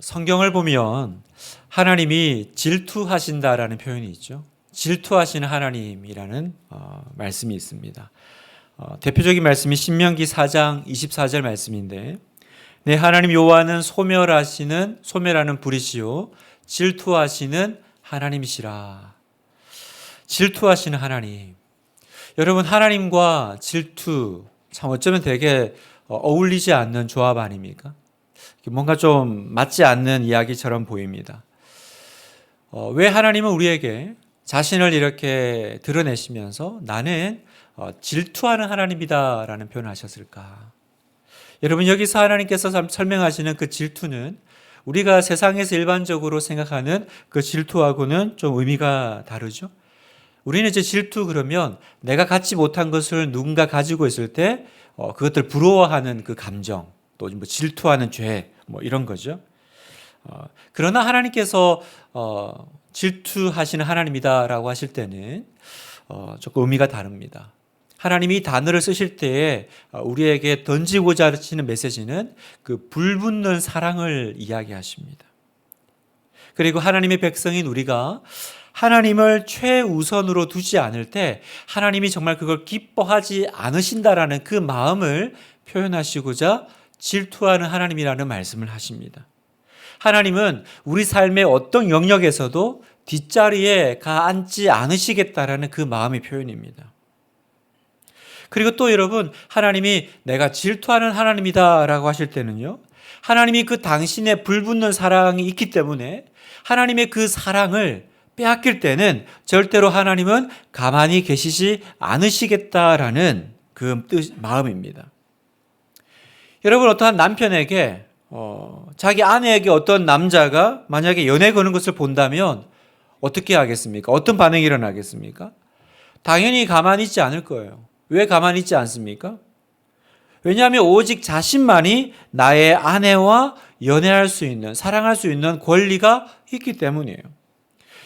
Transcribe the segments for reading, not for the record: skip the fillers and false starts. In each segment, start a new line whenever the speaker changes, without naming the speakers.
성경을 보면 하나님이 질투하신다라는 표현이 있죠. 질투하시는 하나님이라는 말씀이 있습니다. 대표적인 말씀이 신명기 4장 24절 말씀인데, 내 하나님 여호와는 소멸하는 불이시요 질투하시는 하나님이시라. 질투하시는 하나님. 여러분, 하나님과 질투 참 어쩌면 되게 어울리지 않는 조합 아닙니까? 뭔가 좀 맞지 않는 이야기처럼 보입니다. 왜 하나님은 우리에게 자신을 이렇게 드러내시면서 나는 질투하는 하나님이다 라는 표현을 하셨을까? 여러분, 여기서 하나님께서 설명하시는 그 질투는 우리가 세상에서 일반적으로 생각하는 그 질투하고는 좀 의미가 다르죠. 우리는 이제 질투 그러면 내가 갖지 못한 것을 누군가 가지고 있을 때 그것들 부러워하는 그 감정, 또 뭐 질투하는 죄, 뭐 이런 거죠. 그러나 하나님께서 질투하시는 하나님이다라고 하실 때는 조금 의미가 다릅니다. 하나님이 이 단어를 쓰실 때에 우리에게 던지고자 하시는 메시지는 그 불붙는 사랑을 이야기하십니다. 그리고 하나님의 백성인 우리가 하나님을 최우선으로 두지 않을 때 하나님이 정말 그걸 기뻐하지 않으신다라는 그 마음을 표현하시고자 질투하는 하나님이라는 말씀을 하십니다. 하나님은 우리 삶의 어떤 영역에서도 뒷자리에 가앉지 않으시겠다라는 그 마음의 표현입니다. 그리고 또 여러분, 하나님이 내가 질투하는 하나님이다라고 하실 때는요, 하나님이 그 당신의 불붙는 사랑이 있기 때문에 하나님의 그 사랑을 빼앗길 때는 절대로 하나님은 가만히 계시지 않으시겠다라는 그 마음입니다. 여러분, 어떠한 남편에게 자기 아내에게 어떤 남자가 만약에 연애 거는 것을 본다면 어떻게 하겠습니까? 어떤 반응이 일어나겠습니까? 당연히 가만히 있지 않을 거예요. 왜 가만히 있지 않습니까? 왜냐하면 오직 자신만이 나의 아내와 연애할 수 있는, 사랑할 수 있는 권리가 있기 때문이에요.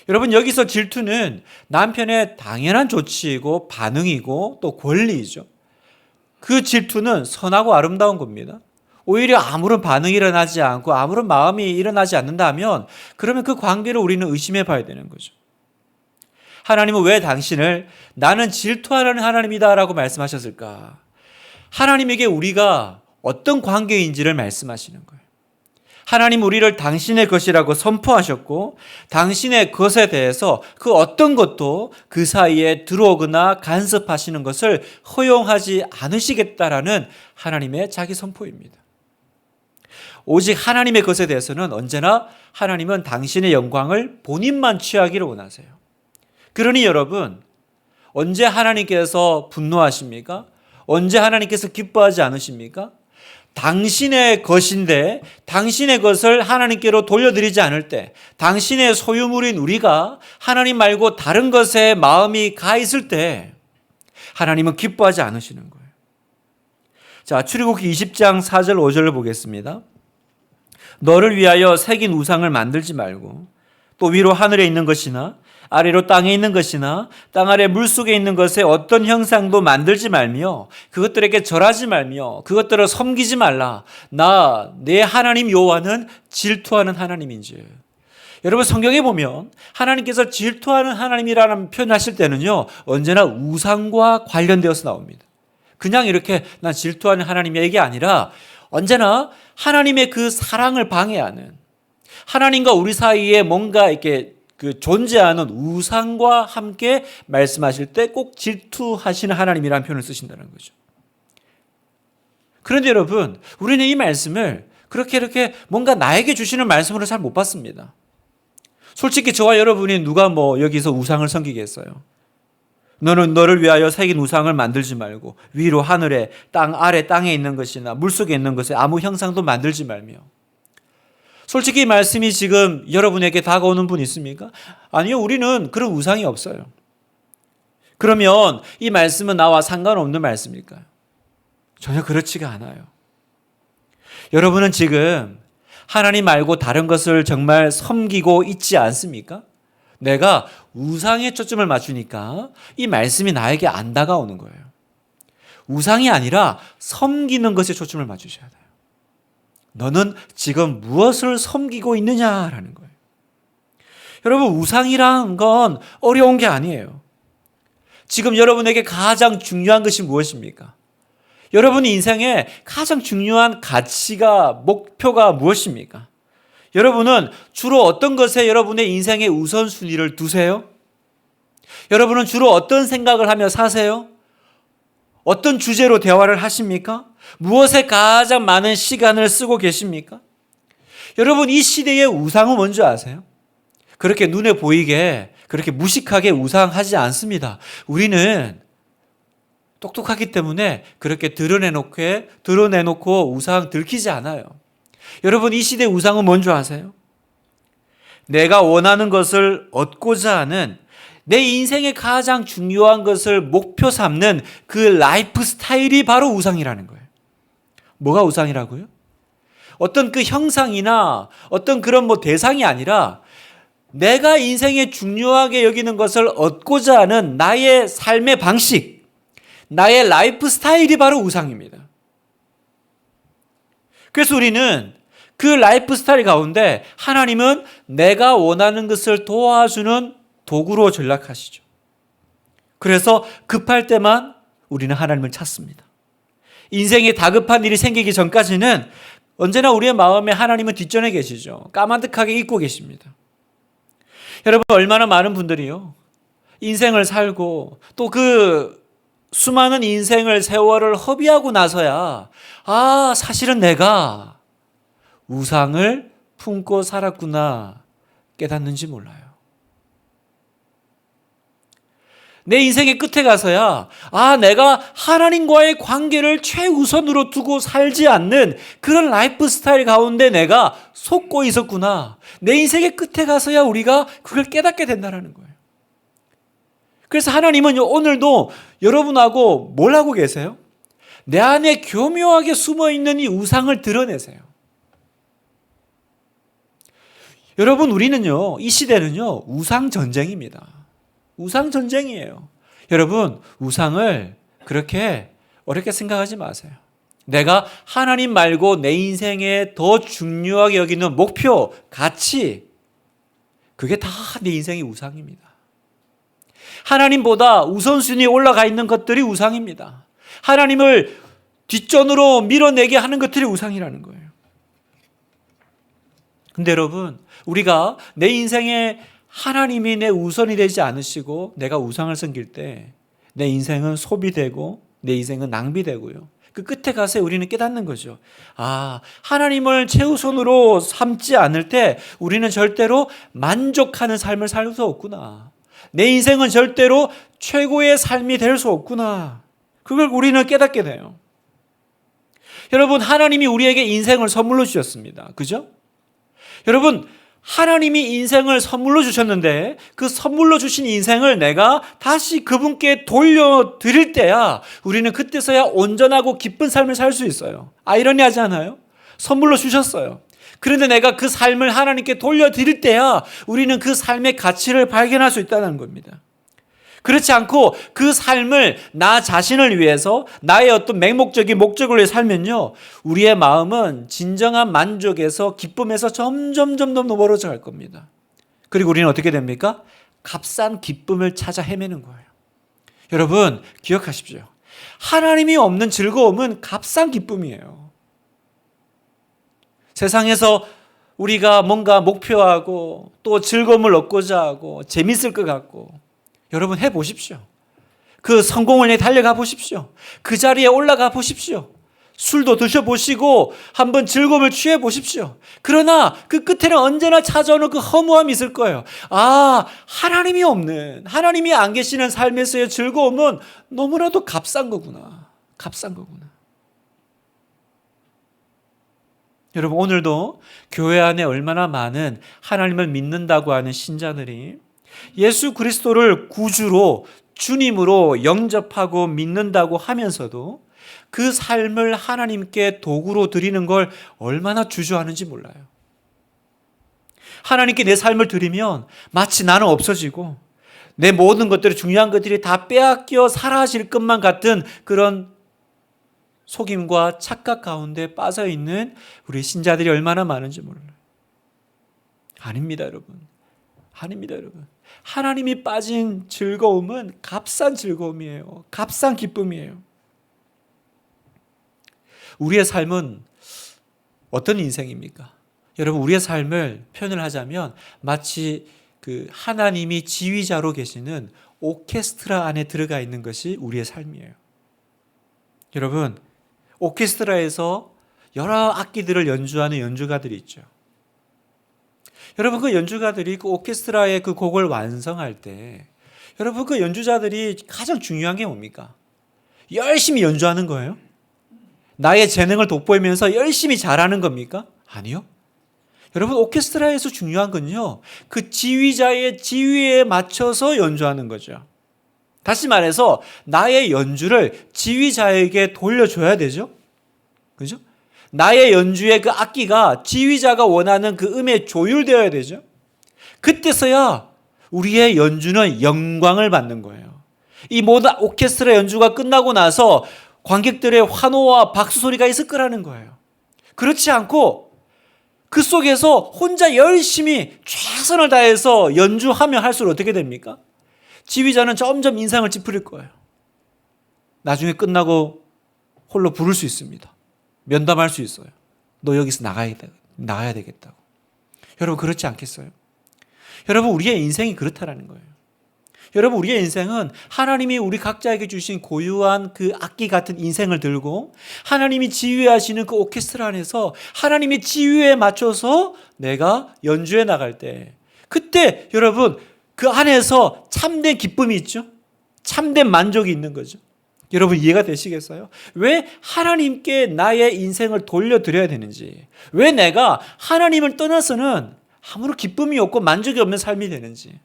여러분, 여기서 질투는 남편의 당연한 조치이고 반응이고 또 권리이죠. 그 질투는 선하고 아름다운 겁니다. 오히려 아무런 반응이 일어나지 않고 아무런 마음이 일어나지 않는다면 그러면 그 관계를 우리는 의심해 봐야 되는 거죠. 하나님은 왜 당신을 나는 질투하는 하나님이다 라고 말씀하셨을까? 하나님에게 우리가 어떤 관계인지를 말씀하시는 거예요. 하나님 우리를 당신의 것이라고 선포하셨고 당신의 것에 대해서 그 어떤 것도 그 사이에 들어오거나 간섭하시는 것을 허용하지 않으시겠다라는 하나님의 자기 선포입니다. 오직 하나님의 것에 대해서는 언제나 하나님은 당신의 영광을 본인만 취하기를 원하세요. 그러니 여러분, 언제 하나님께서 분노하십니까? 언제 하나님께서 기뻐하지 않으십니까? 당신의 것인데 당신의 것을 하나님께로 돌려드리지 않을 때, 당신의 소유물인 우리가 하나님 말고 다른 것에 마음이 가 있을 때 하나님은 기뻐하지 않으시는 거예요. 자, 출애굽기 20장 4절 5절을 보겠습니다. 너를 위하여 새긴 우상을 만들지 말고 또 위로 하늘에 있는 것이나 아래로 땅에 있는 것이나 땅 아래 물속에 있는 것에 어떤 형상도 만들지 말며 그것들에게 절하지 말며 그것들을 섬기지 말라. 나 내 하나님 여호와는 질투하는 하나님인지. 여러분, 성경에 보면 하나님께서 질투하는 하나님이라는 표현하실 때는요, 언제나 우상과 관련되어서 나옵니다. 그냥 이렇게 난 질투하는 하나님의 얘기 아니라 언제나 하나님의 그 사랑을 방해하는, 하나님과 우리 사이에 뭔가 이렇게 그 존재하는 우상과 함께 말씀하실 때 꼭 질투하시는 하나님이라는 표현을 쓰신다는 거죠. 그런데 여러분, 우리는 이 말씀을 그렇게 이렇게 뭔가 나에게 주시는 말씀으로 잘 못 받습니다. 솔직히 저와 여러분이 누가 여기서 우상을 섬기겠어요? 너는 너를 위하여 새긴 우상을 만들지 말고 위로 하늘에 땅 아래 땅에 있는 것이나 물속에 있는 것에 아무 형상도 만들지 말며. 솔직히 이 말씀이 지금 여러분에게 다가오는 분 있습니까? 아니요, 우리는 그런 우상이 없어요. 그러면 이 말씀은 나와 상관없는 말씀일까요? 전혀 그렇지가 않아요. 여러분은 지금 하나님 말고 다른 것을 정말 섬기고 있지 않습니까? 내가 우상에 초점을 맞추니까 이 말씀이 나에게 안 다가오는 거예요. 우상이 아니라 섬기는 것에 초점을 맞추셔야 돼요. 너는 지금 무엇을 섬기고 있느냐라는 거예요. 여러분, 우상이란 건 어려운 게 아니에요. 지금 여러분에게 가장 중요한 것이 무엇입니까? 여러분 인생에 가장 중요한 가치가, 목표가 무엇입니까? 여러분은 주로 어떤 것에 여러분의 인생의 우선순위를 두세요? 여러분은 주로 어떤 생각을 하며 사세요? 어떤 주제로 대화를 하십니까? 무엇에 가장 많은 시간을 쓰고 계십니까? 여러분, 이 시대의 우상은 뭔지 아세요? 그렇게 눈에 보이게, 그렇게 무식하게 우상하지 않습니다. 우리는 똑똑하기 때문에 그렇게 드러내놓고 우상 들키지 않아요. 여러분, 이 시대의 우상은 뭔지 아세요? 내가 원하는 것을 얻고자 하는, 내 인생의 가장 중요한 것을 목표 삼는 그 라이프 스타일이 바로 우상이라는 거예요. 뭐가 우상이라고요? 어떤 그 형상이나 어떤 그런 대상이 아니라 내가 인생에 중요하게 여기는 것을 얻고자 하는 나의 삶의 방식, 나의 라이프 스타일이 바로 우상입니다. 그래서 우리는 그 라이프 스타일 가운데 하나님은 내가 원하는 것을 도와주는 도구로 전락하시죠. 그래서 급할 때만 우리는 하나님을 찾습니다. 인생에 다급한 일이 생기기 전까지는 언제나 우리의 마음에 하나님은 뒷전에 계시죠. 까마득하게 잊고 계십니다. 여러분, 얼마나 많은 분들이요, 인생을 살고 또 그 수많은 인생을 세월을 허비하고 나서야 사실은 내가 우상을 품고 살았구나 깨닫는지 몰라요. 내 인생의 끝에 가서야 내가 하나님과의 관계를 최우선으로 두고 살지 않는 그런 라이프 스타일 가운데 내가 속고 있었구나. 내 인생의 끝에 가서야 우리가 그걸 깨닫게 된다는 거예요. 그래서 하나님은 오늘도 여러분하고 뭘 하고 계세요? 내 안에 교묘하게 숨어있는 이 우상을 드러내세요. 여러분, 우리는요, 이 시대는요, 우상 전쟁입니다. 우상 전쟁이에요. 여러분, 우상을 그렇게 어렵게 생각하지 마세요. 내가 하나님 말고 내 인생에 더 중요하게 여기는 목표, 가치, 그게 다 내 인생의 우상입니다. 하나님보다 우선순위에 올라가 있는 것들이 우상입니다. 하나님을 뒷전으로 밀어내게 하는 것들이 우상이라는 거예요. 근데 여러분, 우리가 내 인생에 하나님이 내 우선이 되지 않으시고 내가 우상을 섬길 때 내 인생은 소비되고 내 인생은 낭비되고요. 그 끝에 가서 우리는 깨닫는 거죠. 하나님을 최우선으로 삼지 않을 때 우리는 절대로 만족하는 삶을 살 수 없구나. 내 인생은 절대로 최고의 삶이 될 수 없구나. 그걸 우리는 깨닫게 돼요. 여러분, 하나님이 우리에게 인생을 선물로 주셨습니다. 그죠? 여러분, 하나님이 인생을 선물로 주셨는데 그 선물로 주신 인생을 내가 다시 그분께 돌려드릴 때야 우리는 그때서야 온전하고 기쁜 삶을 살 수 있어요. 아이러니하지 않아요? 선물로 주셨어요. 그런데 내가 그 삶을 하나님께 돌려드릴 때야 우리는 그 삶의 가치를 발견할 수 있다는 겁니다. 그렇지 않고 그 삶을 나 자신을 위해서 나의 어떤 맹목적인 목적을 위해 살면요, 우리의 마음은 진정한 만족에서 기쁨에서 점점 더 멀어져 갈 겁니다. 그리고 우리는 어떻게 됩니까? 값싼 기쁨을 찾아 헤매는 거예요. 여러분, 기억하십시오. 하나님이 없는 즐거움은 값싼 기쁨이에요. 세상에서 우리가 뭔가 목표하고 또 즐거움을 얻고자 하고 재밌을 것 같고, 여러분 해보십시오. 그 성공을 위해 달려가 보십시오. 그 자리에 올라가 보십시오. 술도 드셔보시고 한번 즐거움을 취해 보십시오. 그러나 그 끝에는 언제나 찾아오는 그 허무함이 있을 거예요. 하나님이 없는, 하나님이 안 계시는 삶에서의 즐거움은 너무나도 값싼 거구나. 값싼 거구나. 여러분, 오늘도 교회 안에 얼마나 많은 하나님을 믿는다고 하는 신자들이 예수 그리스도를 구주로, 주님으로 영접하고 믿는다고 하면서도 그 삶을 하나님께 도구로 드리는 걸 얼마나 주저하는지 몰라요. 하나님께 내 삶을 드리면 마치 나는 없어지고 내 모든 것들이, 중요한 것들이 다 빼앗겨 사라질 것만 같은 그런 속임과 착각 가운데 빠져 있는 우리 신자들이 얼마나 많은지 몰라요. 아닙니다, 여러분. 아닙니다, 여러분. 하나님이 빠진 즐거움은 값싼 즐거움이에요. 값싼 기쁨이에요. 우리의 삶은 어떤 인생입니까? 여러분, 우리의 삶을 표현을 하자면 마치 그 하나님이 지휘자로 계시는 오케스트라 안에 들어가 있는 것이 우리의 삶이에요. 여러분, 오케스트라에서 여러 악기들을 연주하는 연주가들이 있죠. 여러분, 그 연주가들이 그 오케스트라의 그 곡을 완성할 때 여러분, 그 연주자들이 가장 중요한 게 뭡니까? 열심히 연주하는 거예요? 나의 재능을 돋보이면서 열심히 잘하는 겁니까? 아니요. 여러분, 오케스트라에서 중요한 건요, 그 지휘자의 지휘에 맞춰서 연주하는 거죠. 다시 말해서 나의 연주를 지휘자에게 돌려줘야 되죠. 그죠? 나의 연주의 그 악기가 지휘자가 원하는 그 음에 조율되어야 되죠. 그때서야 우리의 연주는 영광을 받는 거예요. 이 모든 오케스트라 연주가 끝나고 나서 관객들의 환호와 박수 소리가 있을 거라는 거예요. 그렇지 않고 그 속에서 혼자 열심히 최선을 다해서 연주하면 할수록 어떻게 됩니까? 지휘자는 점점 인상을 찌푸릴 거예요. 나중에 끝나고 홀로 부를 수 있습니다. 면담할 수 있어요. 너 여기서 나가야 되겠다고. 여러분, 그렇지 않겠어요? 여러분, 우리의 인생이 그렇다라는 거예요. 여러분, 우리의 인생은 하나님이 우리 각자에게 주신 고유한 그 악기 같은 인생을 들고 하나님이 지휘하시는 그 오케스트라 안에서 하나님의 지휘에 맞춰서 내가 연주해 나갈 때, 그때 여러분 그 안에서 참된 기쁨이 있죠. 참된 만족이 있는 거죠. 여러분, 이해가 되시겠어요? 왜 하나님께 나의 인생을 돌려드려야 되는지, 왜 내가 하나님을 떠나서는 아무런 기쁨이 없고 만족이 없는 삶이 되는지.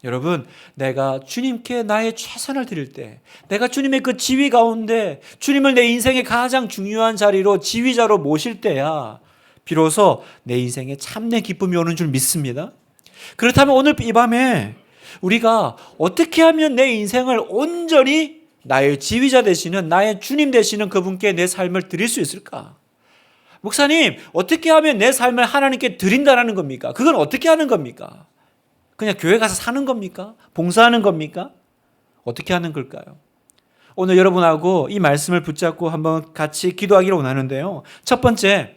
여러분, 내가 주님께 나의 최선을 드릴 때, 내가 주님의 그 지휘 가운데 주님을 내 인생의 가장 중요한 자리로 지휘자로 모실 때야 비로소 내 인생에 참된 기쁨이 오는 줄 믿습니다. 그렇다면 오늘 이 밤에 우리가 어떻게 하면 내 인생을 온전히 나의 지휘자 되시는, 나의 주님 되시는 그분께 내 삶을 드릴 수 있을까? 목사님, 어떻게 하면 내 삶을 하나님께 드린다는 겁니까? 그건 어떻게 하는 겁니까? 그냥 교회 가서 사는 겁니까? 봉사하는 겁니까? 어떻게 하는 걸까요? 오늘 여러분하고 이 말씀을 붙잡고 한번 같이 기도하기를 원하는데요. 첫 번째,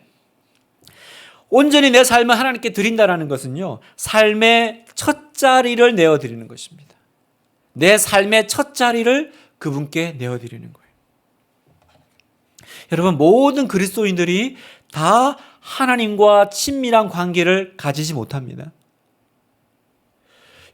온전히 내 삶을 하나님께 드린다는 것은요, 삶의 첫 자리를 내어드리는 것입니다. 내 삶의 첫 자리를 그분께 내어드리는 거예요. 여러분, 모든 그리스도인들이 다 하나님과 친밀한 관계를 가지지 못합니다.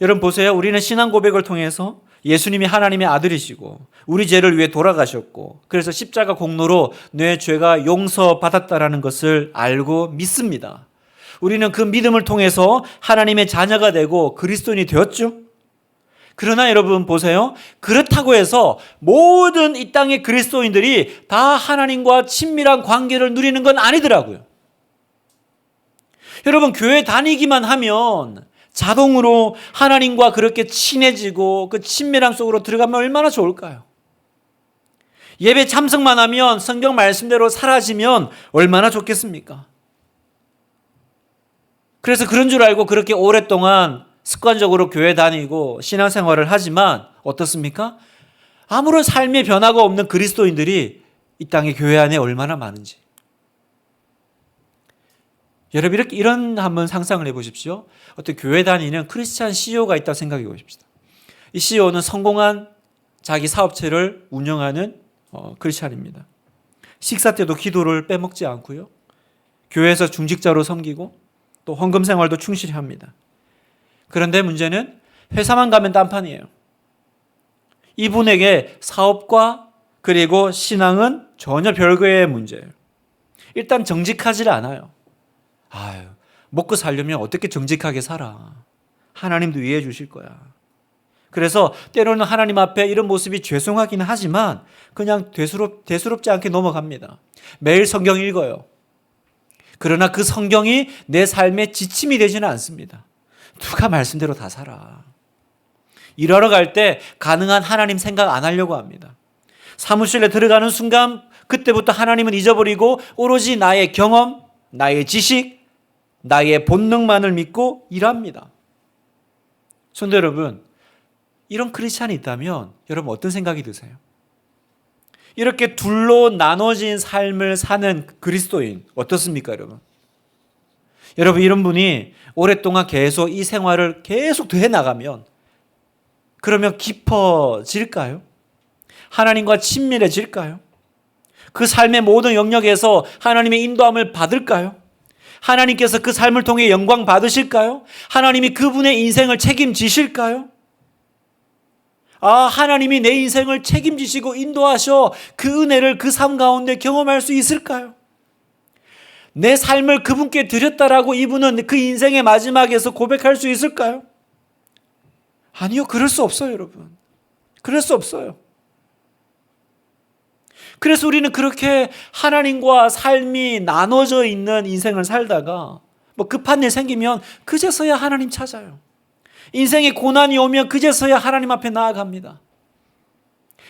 여러분 보세요. 우리는 신앙 고백을 통해서 예수님이 하나님의 아들이시고 우리 죄를 위해 돌아가셨고 그래서 십자가 공로로 내 죄가 용서받았다라는 것을 알고 믿습니다. 우리는 그 믿음을 통해서 하나님의 자녀가 되고 그리스도인이 되었죠. 그러나 여러분 보세요. 그렇다고 해서 모든 이 땅의 그리스도인들이 다 하나님과 친밀한 관계를 누리는 건 아니더라고요. 여러분, 교회 다니기만 하면 자동으로 하나님과 그렇게 친해지고 그 친밀함 속으로 들어가면 얼마나 좋을까요? 예배 참석만 하면 성경 말씀대로 사라지면 얼마나 좋겠습니까? 그래서 그런 줄 알고 그렇게 오랫동안 습관적으로 교회 다니고 신앙생활을 하지만 어떻습니까? 아무런 삶의 변화가 없는 그리스도인들이 이 땅의 교회 안에 얼마나 많은지. 여러분, 이런 한번 상상을 해보십시오. 어떤 교회 다니는 크리스찬 CEO가 있다고 생각해 보십시다. 이 CEO는 성공한 자기 사업체를 운영하는 크리스찬입니다. 식사 때도 기도를 빼먹지 않고요. 교회에서 중직자로 섬기고 또 헌금 생활도 충실히 합니다. 그런데 문제는 회사만 가면 딴판이에요. 이분에게 사업과 그리고 신앙은 전혀 별개의 문제예요. 일단 정직하지 않아요. 먹고 살려면 어떻게 정직하게 살아? 하나님도 이해해 주실 거야. 그래서 때로는 하나님 앞에 이런 모습이 죄송하기는 하지만 그냥 대수롭지 않게 넘어갑니다. 매일 성경 읽어요. 그러나 그 성경이 내 삶의 지침이 되지는 않습니다. 누가 말씀대로 다 살아. 일하러 갈 때 가능한 하나님 생각 안 하려고 합니다. 사무실에 들어가는 순간 그때부터 하나님은 잊어버리고 오로지 나의 경험, 나의 지식, 나의 본능만을 믿고 일합니다. 성도 여러분, 이런 크리스찬이 있다면 여러분 어떤 생각이 드세요? 이렇게 둘로 나눠진 삶을 사는 그리스도인 어떻습니까, 여러분? 여러분, 이런 분이 오랫동안 계속 이 생활을 계속 더 해나가면 그러면 깊어질까요? 하나님과 친밀해질까요? 그 삶의 모든 영역에서 하나님의 인도함을 받을까요? 하나님께서 그 삶을 통해 영광 받으실까요? 하나님이 그분의 인생을 책임지실까요? 하나님이 내 인생을 책임지시고 인도하셔 그 은혜를 그 삶 가운데 경험할 수 있을까요? 내 삶을 그분께 드렸다라고 이분은 그 인생의 마지막에서 고백할 수 있을까요? 아니요, 그럴 수 없어요, 여러분. 그럴 수 없어요. 그래서 우리는 그렇게 하나님과 삶이 나눠져 있는 인생을 살다가 급한 일 생기면 그제서야 하나님 찾아요. 인생에 고난이 오면 그제서야 하나님 앞에 나아갑니다.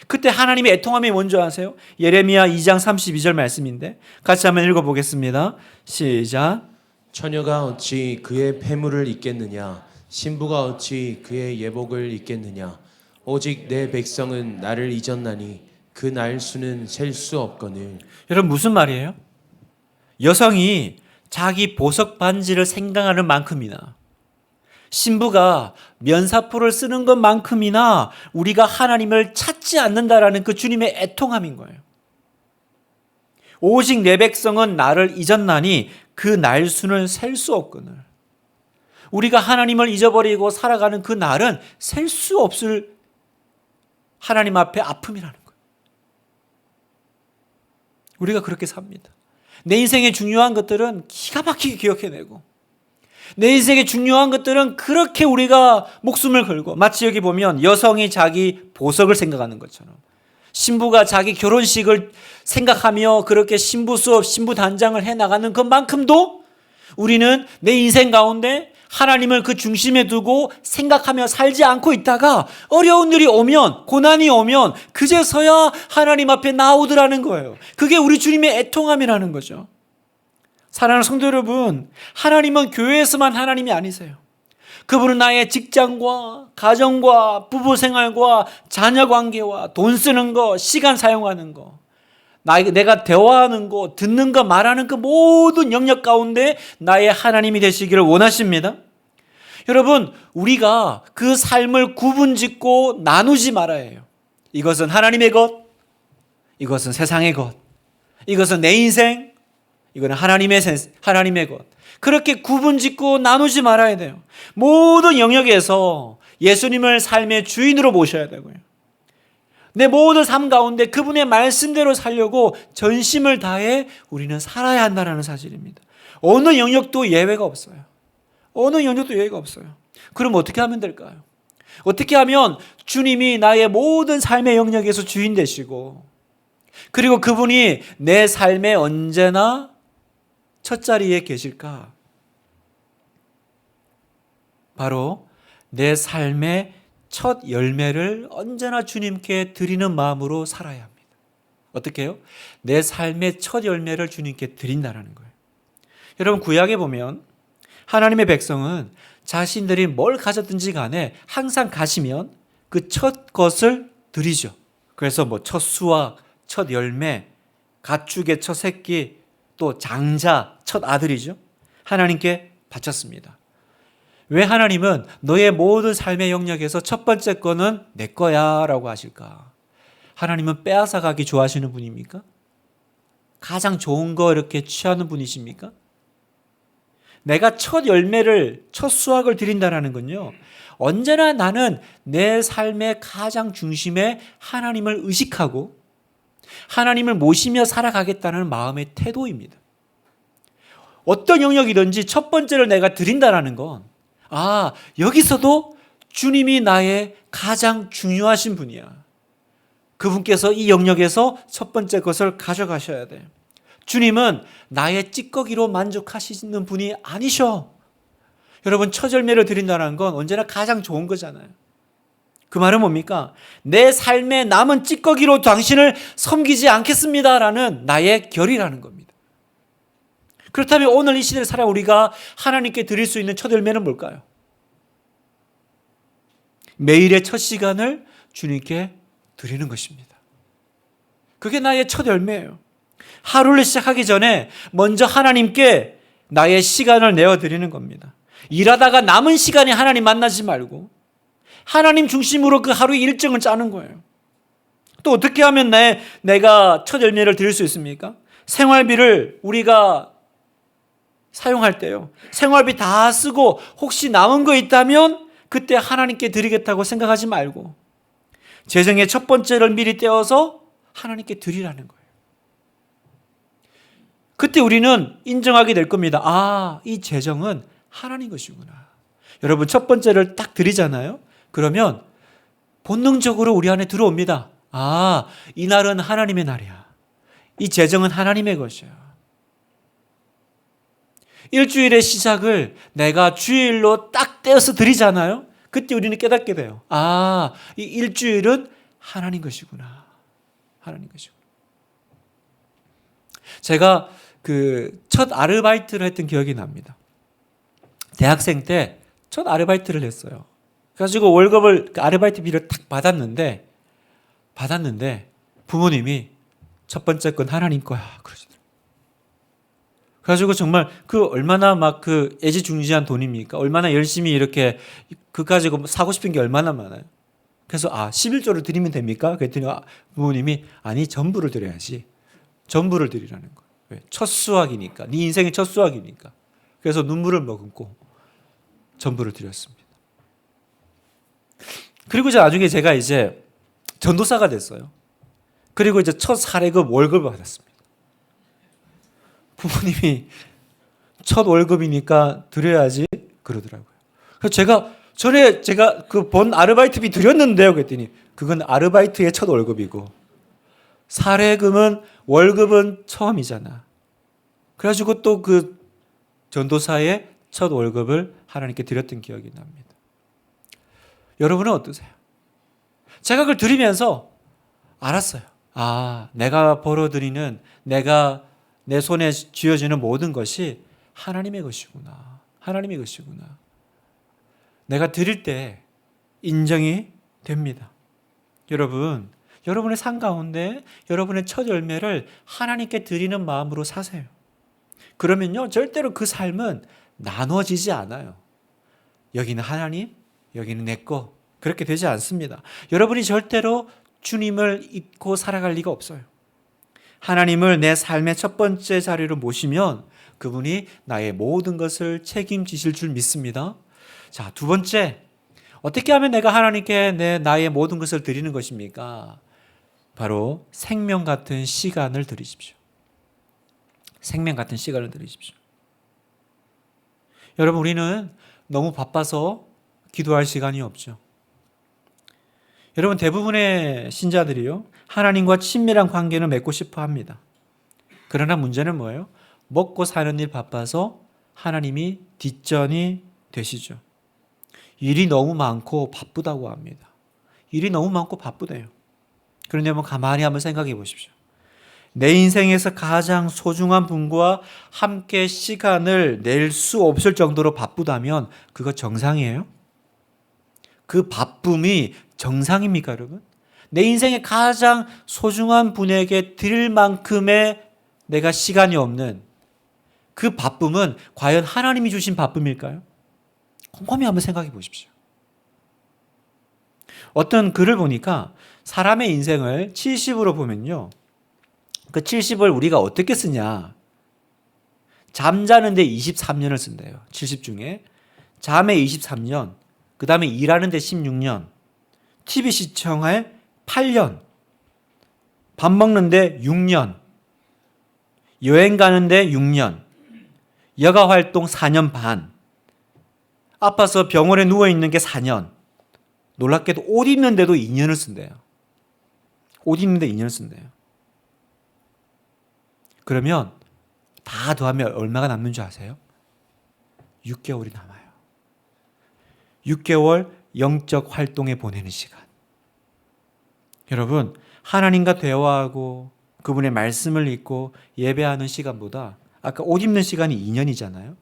그때 하나님의 애통함이 뭔지 아세요? 예레미야 2장 32절 말씀인데 같이 한번 읽어보겠습니다. 시작.
처녀가 어찌 그의 폐물을 입겠느냐, 신부가 어찌 그의 예복을 입겠느냐. 오직 내 백성은 나를 잊었나니 그 날수는 셀 수 없거늘.
여러분, 무슨 말이에요? 여성이 자기 보석 반지를 생각하는 만큼이나 신부가 면사포를 쓰는 것만큼이나 우리가 하나님을 찾지 않는다라는 그 주님의 애통함인 거예요. 오직 내 백성은 나를 잊었나니 그 날수는 셀 수 없거늘. 우리가 하나님을 잊어버리고 살아가는 그 날은 셀 수 없을 하나님 앞에 아픔이라는 거예요. 우리가 그렇게 삽니다. 내 인생의 중요한 것들은 기가 막히게 기억해내고 내 인생의 중요한 것들은 그렇게 우리가 목숨을 걸고 마치 여기 보면 여성이 자기 보석을 생각하는 것처럼 신부가 자기 결혼식을 생각하며 그렇게 신부 수업, 신부 단장을 해나가는 것만큼도 우리는 내 인생 가운데 하나님을 그 중심에 두고 생각하며 살지 않고 있다가 어려운 일이 오면, 고난이 오면 그제서야 하나님 앞에 나오더라는 거예요. 그게 우리 주님의 애통함이라는 거죠. 사랑하는 성도 여러분, 하나님은 교회에서만 하나님이 아니세요. 그분은 나의 직장과 가정과 부부 생활과 자녀 관계와 돈 쓰는 거, 시간 사용하는 거, 내가 대화하는 거, 듣는 거, 말하는 거 모든 영역 가운데 나의 하나님이 되시기를 원하십니다. 여러분, 우리가 그 삶을 구분짓고 나누지 말아야 해요. 이것은 하나님의 것, 이것은 세상의 것, 이것은 내 인생, 이거는 하나님의 것. 그렇게 구분짓고 나누지 말아야 돼요. 모든 영역에서 예수님을 삶의 주인으로 모셔야 되고요. 내 모든 삶 가운데 그분의 말씀대로 살려고 전심을 다해 우리는 살아야 한다는 사실입니다. 어느 영역도 예외가 없어요. 어느 영역도 예외가 없어요. 그럼 어떻게 하면 될까요? 어떻게 하면 주님이 나의 모든 삶의 영역에서 주인 되시고 그리고 그분이 내 삶에 언제나 첫 자리에 계실까? 바로 내 삶의 첫 열매를 언제나 주님께 드리는 마음으로 살아야 합니다. 어떻게 해요? 내 삶의 첫 열매를 주님께 드린다는 거예요. 여러분, 구약에 보면 하나님의 백성은 자신들이 뭘 가졌든지 간에 항상 가시면 그 첫 것을 드리죠. 그래서 첫 수확, 첫 열매, 가축의 첫 새끼, 또 장자, 첫 아들이죠. 하나님께 바쳤습니다. 왜 하나님은 너의 모든 삶의 영역에서 첫 번째 거는 내 거야 라고 하실까? 하나님은 빼앗아 가기 좋아하시는 분입니까? 가장 좋은 거 이렇게 취하는 분이십니까? 내가 첫 열매를, 첫 수확을 드린다는 건요, 언제나 나는 내 삶의 가장 중심에 하나님을 의식하고 하나님을 모시며 살아가겠다는 마음의 태도입니다. 어떤 영역이든지 첫 번째를 내가 드린다는 건 여기서도 주님이 나의 가장 중요하신 분이야. 그분께서 이 영역에서 첫 번째 것을 가져가셔야 돼. 주님은 나의 찌꺼기로 만족하시는 분이 아니셔. 여러분, 첫 열매를 드린다는 건 언제나 가장 좋은 거잖아요. 그 말은 뭡니까? 내 삶의 남은 찌꺼기로 당신을 섬기지 않겠습니다라는 나의 결의라는 겁니다. 그렇다면 오늘 이 시대를 살아 우리가 하나님께 드릴 수 있는 첫 열매는 뭘까요? 매일의 첫 시간을 주님께 드리는 것입니다. 그게 나의 첫 열매예요. 하루를 시작하기 전에 먼저 하나님께 나의 시간을 내어드리는 겁니다. 일하다가 남은 시간에 하나님 만나지 말고 하나님 중심으로 그 하루의 일정을 짜는 거예요. 또 어떻게 하면 내가 첫 열매를 드릴 수 있습니까? 생활비를 우리가 사용할 때요. 생활비 다 쓰고 혹시 남은 거 있다면 그때 하나님께 드리겠다고 생각하지 말고 재정의 첫 번째를 미리 떼어서 하나님께 드리라는 거예요. 그때 우리는 인정하게 될 겁니다. 아, 이 재정은 하나님 것이구나. 여러분 첫 번째를 딱 드리잖아요. 그러면 본능적으로 우리 안에 들어옵니다. 아, 이 날은 하나님의 날이야. 이 재정은 하나님의 것이야. 일주일의 시작을 내가 주일로 딱 떼어서 드리잖아요. 그때 우리는 깨닫게 돼요. 아, 이 일주일은 하나님 것이구나. 하나님 것이구나. 제가 그 첫 아르바이트를 했던 기억이 납니다. 대학생 때 첫 아르바이트를 했어요. 그래가지고 월급을 아르바이트비를 딱 받았는데 부모님이 첫 번째 건 하나님 거야 그러시더라고요. 그래가지고 정말 그 얼마나 막 그 애지중지한 돈입니까? 얼마나 열심히 이렇게 그 가지고 사고 싶은 게 얼마나 많아요. 그래서 11조를 드리면 됩니까? 그랬더니 부모님이 아니 전부를 드려야지. 전부를 드리라는 거예요. 왜? 첫 수확이니까. 네 인생의 첫 수확이니까. 그래서 눈물을 머금고 전부를 드렸습니다. 그리고 나중에 제가 이제 전도사가 됐어요. 그리고 이제 첫 사례금 월급을 받았습니다. 부모님이 첫 월급이니까 드려야지 그러더라고요. 그래서 제가 그 번 아르바이트비 드렸는데요. 그랬더니 그건 아르바이트의 첫 월급이고 사례금은 월급은 처음이잖아. 그래가지고 또 그 전도사의 첫 월급을 하나님께 드렸던 기억이 납니다. 여러분은 어떠세요? 제가 그걸 드리면서 알았어요. 아, 내가 벌어들이는 내가 내 손에 쥐어지는 모든 것이 하나님의 것이구나. 하나님의 것이구나. 내가 드릴 때 인정이 됩니다. 여러분, 여러분의 삶 가운데 여러분의 첫 열매를 하나님께 드리는 마음으로 사세요. 그러면요, 절대로 그 삶은 나눠지지 않아요. 여기는 하나님, 여기는 내 거. 그렇게 되지 않습니다. 여러분이 절대로 주님을 잊고 살아갈 리가 없어요. 하나님을 내 삶의 첫 번째 자리로 모시면 그분이 나의 모든 것을 책임지실 줄 믿습니다. 자, 두 번째, 어떻게 하면 내가 하나님께 나의 모든 것을 드리는 것입니까? 바로 생명 같은 시간을 드리십시오. 생명 같은 시간을 드리십시오. 여러분, 우리는 너무 바빠서 기도할 시간이 없죠. 여러분, 대부분의 신자들이요, 하나님과 친밀한 관계를 맺고 싶어 합니다. 그러나 문제는 뭐예요? 먹고 사는 일 바빠서 하나님이 뒷전이 되시죠. 일이 너무 많고 바쁘다고 합니다. 일이 너무 많고 바쁘대요. 그런데 한번 가만히 한번 생각해 보십시오. 내 인생에서 가장 소중한 분과 함께 시간을 낼 수 없을 정도로 바쁘다면 그거 정상이에요? 그 바쁨이 정상입니까, 여러분? 내 인생의 가장 소중한 분에게 드릴 만큼의 내가 시간이 없는 그 바쁨은 과연 하나님이 주신 바쁨일까요? 곰곰이 한번 생각해 보십시오. 어떤 글을 보니까 사람의 인생을 70으로 보면요, 그 70을 우리가 어떻게 쓰냐? 잠자는데 23년을 쓴대요. 70 중에. 잠에 23년, 그 다음에 일하는데 16년, TV 시청에 8년, 밥 먹는데 6년, 여행 가는데 6년, 여가 활동 4년 반, 아파서 병원에 누워있는 게 4년, 놀랍게도 옷 입는데도 2년을 쓴대요. 옷 입는데 2년을 쓴대요. 그러면 다 더하면 얼마가 남는 줄 아세요? 6개월이 남아요. 6개월 영적 활동에 보내는 시간. 여러분, 하나님과 대화하고 그분의 말씀을 읽고 예배하는 시간보다 아까 옷 입는 시간이 2년이잖아요.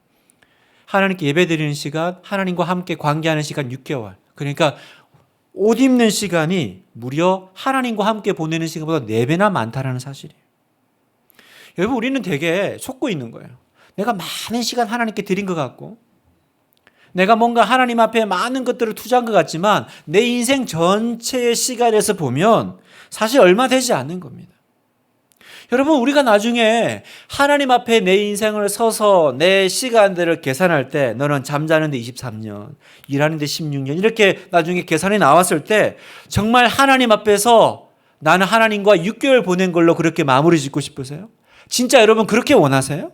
하나님께 예배드리는 시간, 하나님과 함께 관계하는 시간 6개월. 그러니까 옷 입는 시간이 무려 하나님과 함께 보내는 시간보다 4배나 많다는 사실이에요. 여러분, 우리는 되게 속고 있는 거예요. 내가 많은 시간 하나님께 드린 것 같고, 내가 뭔가 하나님 앞에 많은 것들을 투자한 것 같지만 내 인생 전체의 시간에서 보면 사실 얼마 되지 않는 겁니다. 여러분, 우리가 나중에 하나님 앞에 내 인생을 서서 내 시간들을 계산할 때, 너는 잠자는데 23년, 일하는데 16년, 이렇게 나중에 계산이 나왔을 때 정말 하나님 앞에서 나는 하나님과 6개월 보낸 걸로 그렇게 마무리 짓고 싶으세요? 진짜 여러분 그렇게 원하세요?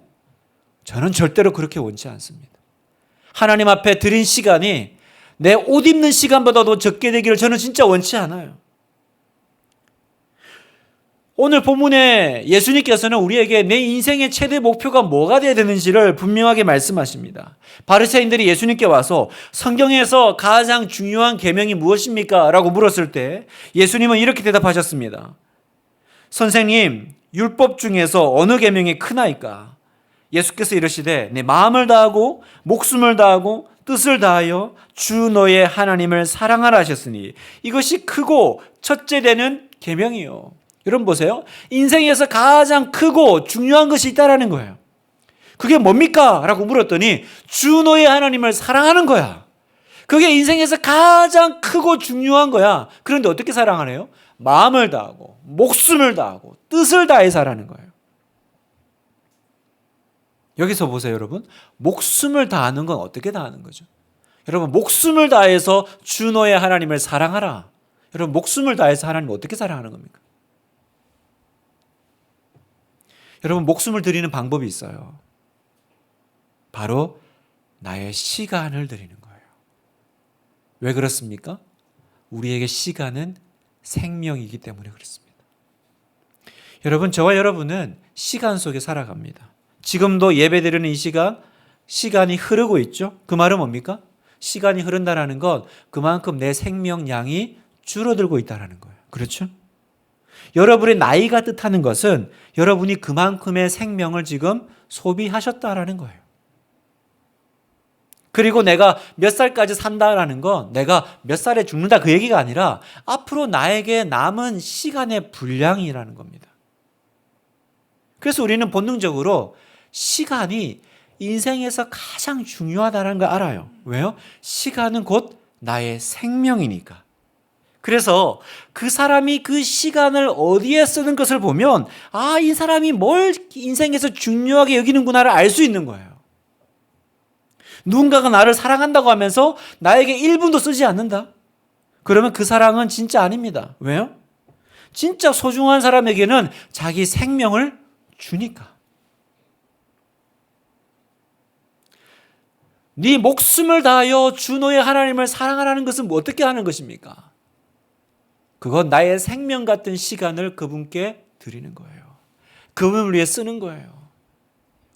저는 절대로 그렇게 원치 않습니다. 하나님 앞에 드린 시간이 내 옷 입는 시간보다도 적게 되기를 저는 진짜 원치 않아요. 오늘 본문에 예수님께서는 우리에게 내 인생의 최대 목표가 뭐가 되어야 되는지를 분명하게 말씀하십니다. 바리새인들이 예수님께 와서 성경에서 가장 중요한 계명이 무엇입니까? 라고 물었을 때 예수님은 이렇게 대답하셨습니다. 선생님, 율법 중에서 어느 계명이 크나이까? 예수께서 이르시되 내 마음을 다하고 목숨을 다하고 뜻을 다하여 주 너의 하나님을 사랑하라 하셨으니 이것이 크고 첫째 되는 계명이요. 여러분 보세요. 인생에서 가장 크고 중요한 것이 있다라는 거예요. 그게 뭡니까? 라고 물었더니 주 너의 하나님을 사랑하는 거야. 그게 인생에서 가장 크고 중요한 거야. 그런데 어떻게 사랑하래요? 마음을 다하고 목숨을 다하고 뜻을 다해서 하라는 거예요. 여기서 보세요, 여러분. 목숨을 다하는 건 어떻게 다하는 거죠? 여러분, 목숨을 다해서 주 너의 하나님을 사랑하라. 여러분, 목숨을 다해서 하나님을 어떻게 사랑하는 겁니까? 여러분, 목숨을 드리는 방법이 있어요. 바로 나의 시간을 드리는 거예요. 왜 그렇습니까? 우리에게 시간은 생명이기 때문에 그렇습니다. 여러분, 저와 여러분은 시간 속에 살아갑니다. 지금도 예배드리는 이 시간이 흐르고 있죠. 그 말은 뭡니까? 시간이 흐른다는 건 그만큼 내 생명량이 줄어들고 있다는 거예요. 그렇죠? 여러분의 나이가 뜻하는 것은 여러분이 그만큼의 생명을 지금 소비하셨다라는 거예요. 그리고 내가 몇 살까지 산다라는 건 내가 몇 살에 죽는다 그 얘기가 아니라 앞으로 나에게 남은 시간의 분량이라는 겁니다. 그래서 우리는 본능적으로 시간이 인생에서 가장 중요하다는 걸 알아요. 왜요? 시간은 곧 나의 생명이니까. 그래서 그 사람이 그 시간을 어디에 쓰는 것을 보면 아, 이 사람이 뭘 인생에서 중요하게 여기는구나를 알 수 있는 거예요. 누군가가 나를 사랑한다고 하면서 나에게 1분도 쓰지 않는다? 그러면 그 사랑은 진짜 아닙니다. 왜요? 진짜 소중한 사람에게는 자기 생명을 주니까. 네 목숨을 다하여 주 너의 하나님을 사랑하라는 것은 뭐 어떻게 하는 것입니까? 그건 나의 생명 같은 시간을 그분께 드리는 거예요. 그분을 위해 쓰는 거예요.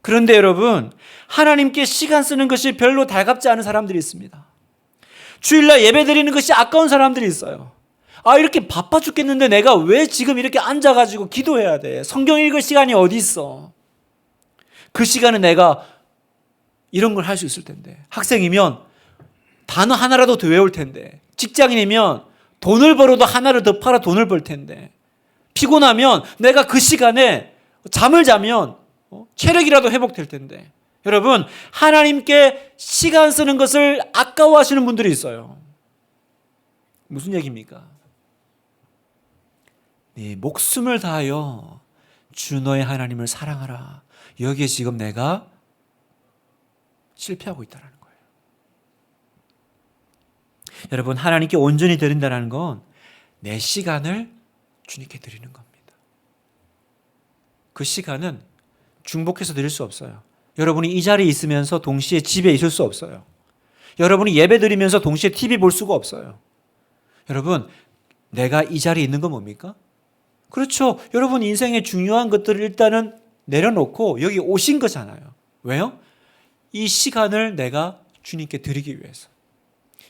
그런데 여러분, 하나님께 시간 쓰는 것이 별로 달갑지 않은 사람들이 있습니다. 주일날 예배 드리는 것이 아까운 사람들이 있어요. 아, 이렇게 바빠 죽겠는데 내가 왜 지금 이렇게 앉아가지고 기도해야 돼? 성경 읽을 시간이 어디 있어? 그 시간은 내가 이런 걸 할 수 있을 텐데. 학생이면 단어 하나라도 더 외울 텐데. 직장인이면 돈을 벌어도 하나를 더 팔아 돈을 벌 텐데. 피곤하면 내가 그 시간에 잠을 자면 체력이라도 회복될 텐데. 여러분, 하나님께 시간 쓰는 것을 아까워하시는 분들이 있어요. 무슨 얘기입니까? 네 목숨을 다하여 주 너의 하나님을 사랑하라. 여기에 지금 내가 실패하고 있다는 거예요. 여러분, 하나님께 온전히 드린다는 건 내 시간을 주님께 드리는 겁니다. 그 시간은 중복해서 드릴 수 없어요. 여러분이 이 자리에 있으면서 동시에 집에 있을 수 없어요. 여러분이 예배 드리면서 동시에 TV 볼 수가 없어요. 여러분, 내가 이 자리에 있는 건 뭡니까? 그렇죠. 여러분 인생의 중요한 것들을 일단은 내려놓고 여기 오신 거잖아요. 왜요? 이 시간을 내가 주님께 드리기 위해서.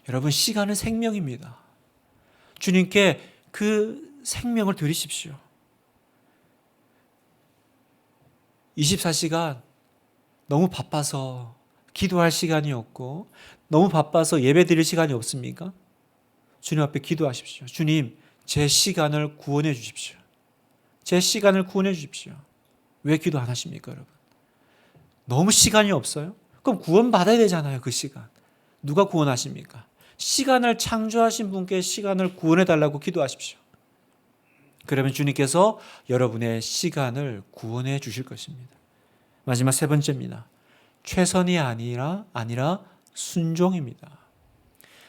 여러분, 시간은 생명입니다. 주님께 그 생명을 드리십시오. 24시간 너무 바빠서 기도할 시간이 없고 너무 바빠서 예배 드릴 시간이 없습니까? 주님 앞에 기도하십시오. 주님, 제 시간을 구원해 주십시오. 제 시간을 구원해 주십시오. 왜 기도 안 하십니까, 여러분? 너무 시간이 없어요? 그럼 구원받아야 되잖아요, 그 시간. 누가 구원하십니까? 시간을 창조하신 분께 시간을 구원해 달라고 기도하십시오. 그러면 주님께서 여러분의 시간을 구원해 주실 것입니다. 마지막 세 번째입니다. 최선이 아니라 순종입니다.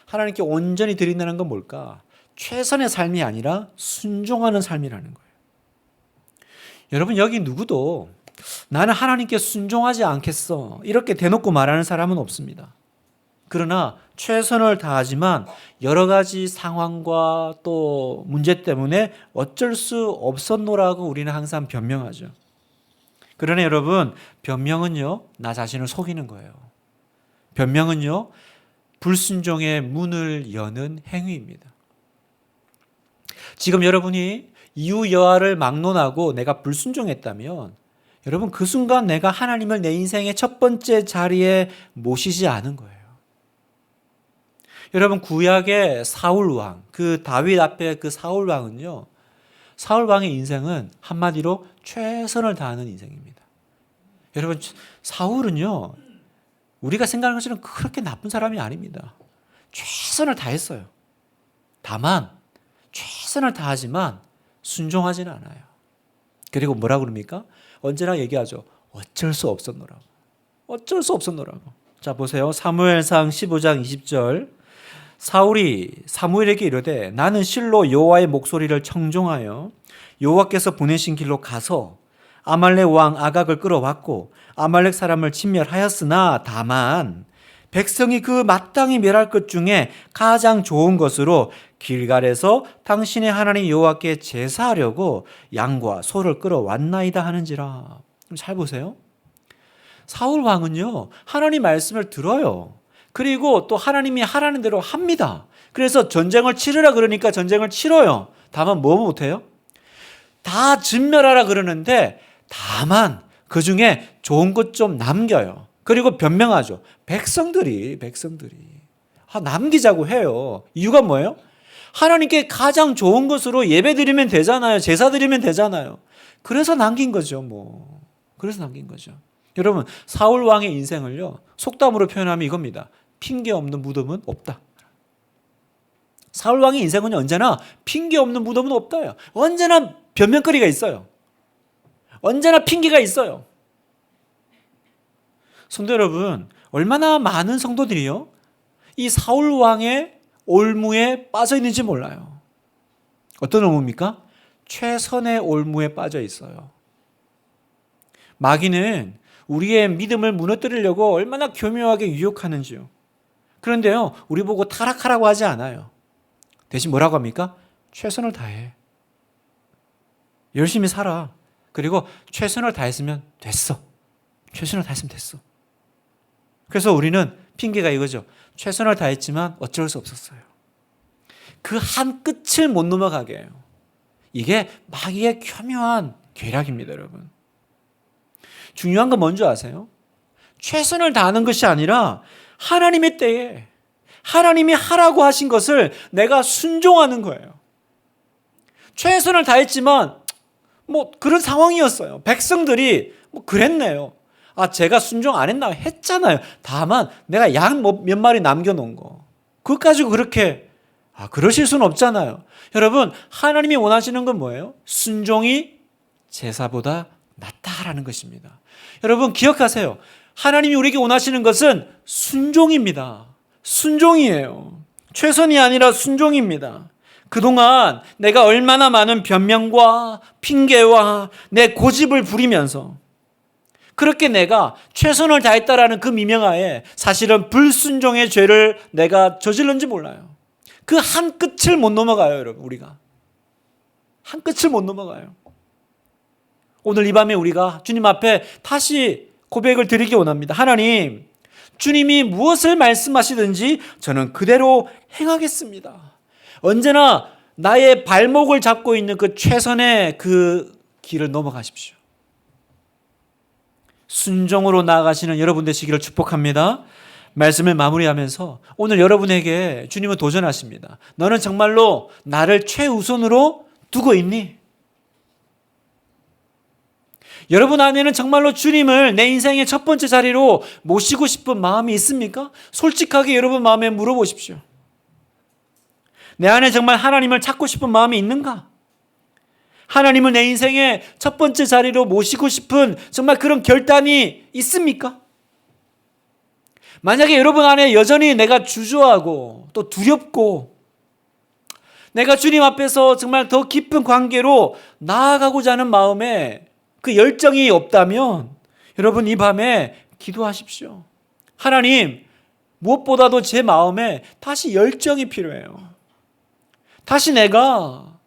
하나님께 온전히 드린다는 건 뭘까? 최선의 삶이 아니라 순종하는 삶이라는 거예요. 여러분, 여기 누구도 나는 하나님께 순종하지 않겠어 이렇게 대놓고 말하는 사람은 없습니다. 그러나 최선을 다하지만 여러 가지 상황과 또 문제 때문에 어쩔 수 없었노라고 우리는 항상 변명하죠. 그러나 여러분, 변명은요, 나 자신을 속이는 거예요. 변명은요, 불순종의 문을 여는 행위입니다. 지금 여러분이 이유 여하를 막론하고 내가 불순종했다면 여러분, 그 순간 내가 하나님을 내 인생의 첫 번째 자리에 모시지 않은 거예요. 여러분, 구약의 사울왕, 그 다윗 앞에 그 사울왕은요, 사울왕의 인생은 한마디로 최선을 다하는 인생입니다. 여러분, 사울은요, 우리가 생각하는 것처럼 그렇게 나쁜 사람이 아닙니다. 최선을 다했어요. 다만 최선을 다하지만 순종하지는 않아요. 그리고 뭐라 그럽니까? 언제나 얘기하죠. 어쩔 수 없었노라고. 어쩔 수 없었노라고. 자, 보세요. 사무엘상 15장 20절. 사울이 사무엘에게 이르되 나는 실로 여호와의 목소리를 청종하여 여호와께서 보내신 길로 가서 아말렉 왕 아각을 끌어왔고 아말렉 사람을 진멸하였으나 다만 백성이 그 마땅히 멸할 것 중에 가장 좋은 것으로 길갈에서 당신의 하나님 여호와께 제사하려고 양과 소를 끌어왔나이다 하는지라. 잘 보세요. 사울 왕은요, 하나님 말씀을 들어요. 그리고 또 하나님이 하라는 대로 합니다. 그래서 전쟁을 치르라 그러니까 전쟁을 치러요. 다만 뭐 못해요? 다 진멸하라 그러는데 다만 그 중에 좋은 것 좀 남겨요. 그리고 변명하죠. 백성들이 남기자고 해요. 이유가 뭐예요? 하나님께 가장 좋은 것으로 예배 드리면 되잖아요. 제사 드리면 되잖아요. 그래서 남긴 거죠, 뭐. 그래서 남긴 거죠. 여러분, 사울 왕의 인생을요, 속담으로 표현하면 이겁니다. 핑계 없는 무덤은 없다. 사울 왕의 인생은 언제나 핑계 없는 무덤은 없다요. 언제나 변명거리가 있어요. 언제나 핑계가 있어요. 성도 여러분, 얼마나 많은 성도들이요, 이 사울 왕의 올무에 빠져 있는지 몰라요. 어떤 올무입니까? 최선의 올무에 빠져 있어요. 마귀는 우리의 믿음을 무너뜨리려고 얼마나 교묘하게 유혹하는지요. 그런데요, 우리 보고 타락하라고 하지 않아요. 대신 뭐라고 합니까? 최선을 다해. 열심히 살아. 그리고 최선을 다했으면 됐어. 최선을 다했으면 됐어. 그래서 우리는 핑계가 이거죠. 최선을 다했지만 어쩔 수 없었어요. 그 한 끝을 못 넘어가게 해요. 이게 마귀의 교묘한 계략입니다, 여러분. 중요한 건 뭔지 아세요? 최선을 다하는 것이 아니라 하나님의 때에 하나님이 하라고 하신 것을 내가 순종하는 거예요. 최선을 다했지만 뭐 그런 상황이었어요. 백성들이 뭐 그랬네요. 제가 순종 안 했나? 했잖아요. 다만 내가 양 몇 마리 남겨놓은 거. 그것 가지고 그렇게 그러실 수는 없잖아요. 여러분, 하나님이 원하시는 건 뭐예요? 순종이 제사보다 낫다라는 것입니다. 여러분, 기억하세요. 하나님이 우리에게 원하시는 것은 순종입니다. 순종이에요. 최선이 아니라 순종입니다. 그동안 내가 얼마나 많은 변명과 핑계와 내 고집을 부리면서 그렇게 내가 최선을 다했다라는 그 미명하에 사실은 불순종의 죄를 내가 저질렀는지 몰라요. 그 한 끝을 못 넘어가요, 여러분. 우리가 한 끝을 못 넘어가요. 오늘 이 밤에 우리가 주님 앞에 다시 고백을 드리기 원합니다. 하나님, 주님이 무엇을 말씀하시든지 저는 그대로 행하겠습니다. 언제나 나의 발목을 잡고 있는 그 최선의 그 길을 넘어가십시오. 순종으로 나아가시는 여러분 되시기를 축복합니다. 말씀을 마무리하면서 오늘 여러분에게 주님은 도전하십니다. 너는 정말로 나를 최우선으로 두고 있니? 여러분 안에는 정말로 주님을 내 인생의 첫 번째 자리로 모시고 싶은 마음이 있습니까? 솔직하게 여러분 마음에 물어보십시오. 내 안에 정말 하나님을 찾고 싶은 마음이 있는가? 하나님을 내 인생의 첫 번째 자리로 모시고 싶은 정말 그런 결단이 있습니까? 만약에 여러분 안에 여전히 내가 주저하고 또 두렵고 내가 주님 앞에서 정말 더 깊은 관계로 나아가고자 하는 마음에 그 열정이 없다면 여러분 이 밤에 기도하십시오. 하나님, 무엇보다도 제 마음에 다시 열정이 필요해요. 다시 내가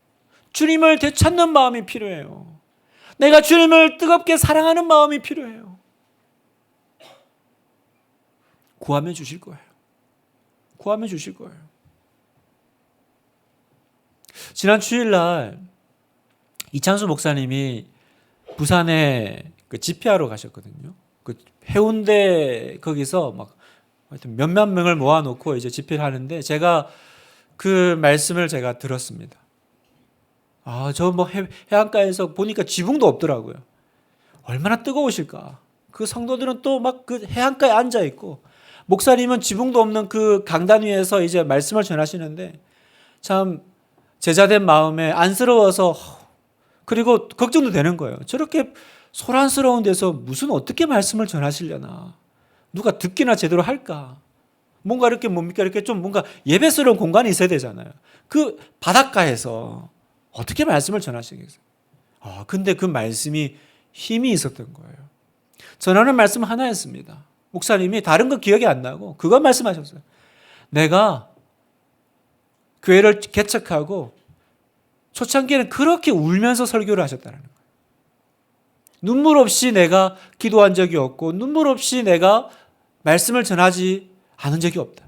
주님을 되찾는 마음이 필요해요. 내가 주님을 뜨겁게 사랑하는 마음이 필요해요. 구하면 주실 거예요. 구하면 주실 거예요. 지난 주일날 이창수 목사님이 부산에 그 집회하러 가셨거든요. 그 해운대 거기서 막 하여튼 몇몇 명을 모아놓고 이제 집회를 하는데 제가 그 말씀을 제가 들었습니다. 아, 저 뭐 해안가에서 보니까 지붕도 없더라고요. 얼마나 뜨거우실까. 그 성도들은 또 막 그 해안가에 앉아 있고 목사님은 지붕도 없는 그 강단 위에서 이제 말씀을 전하시는데 참 제자된 마음에 안쓰러워서 그리고 걱정도 되는 거예요. 저렇게 소란스러운 데서 무슨 어떻게 말씀을 전하시려나. 누가 듣기나 제대로 할까. 뭔가 이렇게 뭡니까 이렇게 좀 뭔가 예배스러운 공간이 있어야 되잖아요. 그 바닷가에서 어떻게 말씀을 전하시겠어요? 근데 그 말씀이 힘이 있었던 거예요. 전하는 말씀 하나였습니다. 목사님이 다른 거 기억이 안 나고 그거 말씀하셨어요. 내가 교회를 개척하고 초창기에는 그렇게 울면서 설교를 하셨다는 거예요. 눈물 없이 내가 기도한 적이 없고 눈물 없이 내가 말씀을 전하지 않은 적이 없다.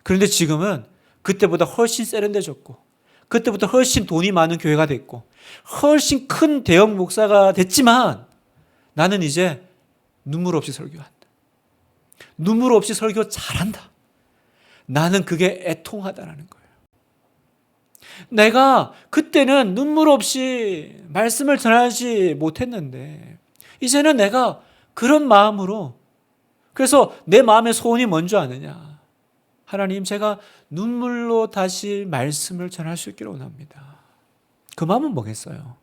그런데 지금은 그때보다 훨씬 세련되졌고 그때부터 훨씬 돈이 많은 교회가 됐고 훨씬 큰 대형 목사가 됐지만 나는 이제 눈물 없이 설교한다. 눈물 없이 설교 잘한다. 나는 그게 애통하다라는 거예요. 내가 그때는 눈물 없이 말씀을 전하지 못했는데 이제는 내가 그런 마음으로 그래서 내 마음의 소원이 뭔지 아느냐. 하나님 제가 눈물로 다시 말씀을 전할 수 있기를 원합니다. 그 마음은 뭐겠어요?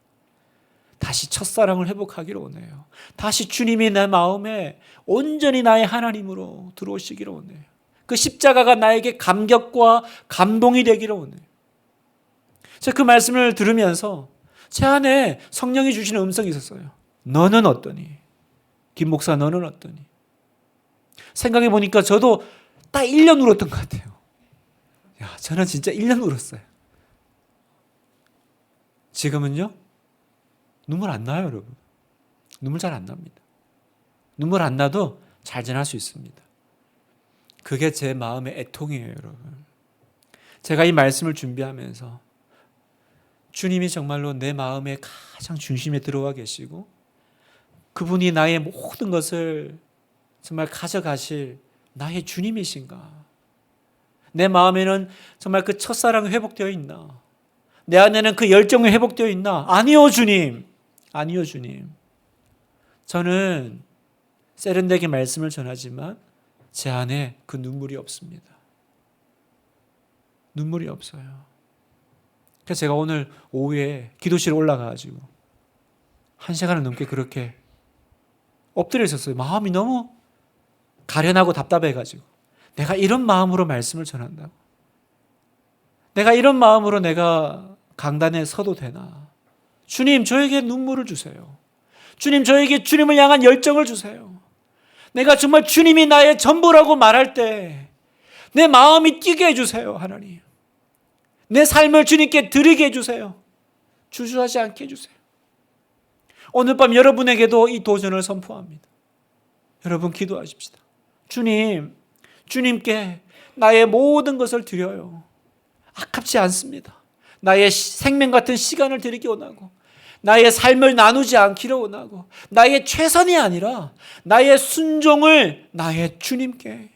다시 첫사랑을 회복하기를 원해요. 다시 주님이 내 마음에 온전히 나의 하나님으로 들어오시기를 원해요. 그 십자가가 나에게 감격과 감동이 되기를 원해요. 제가 그 말씀을 들으면서 제 안에 성령이 주시는 음성이 있었어요. 너는 어떠니? 김 목사 너는 어떠니? 생각해 보니까 저도 딱 1년 울었던 것 같아요. 저는 진짜 1년 울었어요. 지금은요? 눈물 안 나요, 여러분. 눈물 잘 안 납니다. 눈물 안 나도 잘 지날 수 있습니다. 그게 제 마음의 애통이에요, 여러분. 제가 이 말씀을 준비하면서 주님이 정말로 내 마음의 가장 중심에 들어와 계시고 그분이 나의 모든 것을 정말 가져가실 나의 주님이신가? 내 마음에는 정말 그 첫사랑이 회복되어 있나? 내 안에는 그 열정이 회복되어 있나? 아니요, 주님. 아니요, 주님. 저는 세련되게 말씀을 전하지만 제 안에 그 눈물이 없습니다. 눈물이 없어요. 그래서 제가 오늘 오후에 기도실에 올라가가지고 1시간을 넘게 그렇게 엎드려 있었어요. 마음이 너무 가련하고 답답해가지고 내가 이런 마음으로 말씀을 전한다고? 내가 이런 마음으로 내가 강단에 서도 되나? 주님, 저에게 눈물을 주세요. 주님, 저에게 주님을 향한 열정을 주세요. 내가 정말 주님이 나의 전부라고 말할 때 내 마음이 뛰게 해주세요, 하나님. 내 삶을 주님께 드리게 해주세요. 주저하지 않게 해주세요. 오늘 밤 여러분에게도 이 도전을 선포합니다. 여러분 기도하십시다. 주님께 나의 모든 것을 드려요. 아깝지 않습니다. 나의 생명 같은 시간을 드리기 원하고, 나의 삶을 나누지 않기를 원하고, 나의 최선이 아니라 나의 순종을 나의 주님께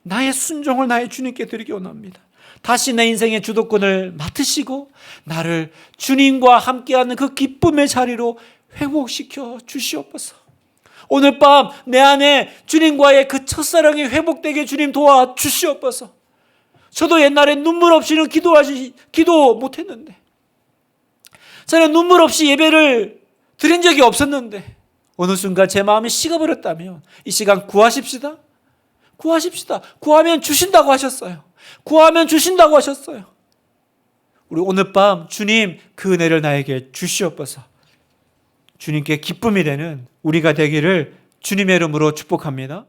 드리기 원합니다. 다시 내 인생의 주도권을 맡으시고 나를 주님과 함께하는 그 기쁨의 자리로 회복시켜 주시옵소서. 오늘 밤 내 안에 주님과의 그 첫사랑이 회복되게 주님 도와주시옵소서. 저도 옛날에 눈물 없이는 기도 못했는데, 저는 눈물 없이 예배를 드린 적이 없었는데 어느 순간 제 마음이 식어버렸다면 이 시간 구하십시다. 구하면 주신다고 하셨어요. 우리 오늘 밤 주님 그 은혜를 나에게 주시옵소서. 주님께 기쁨이 되는 우리가 되기를 주님의 이름으로 축복합니다.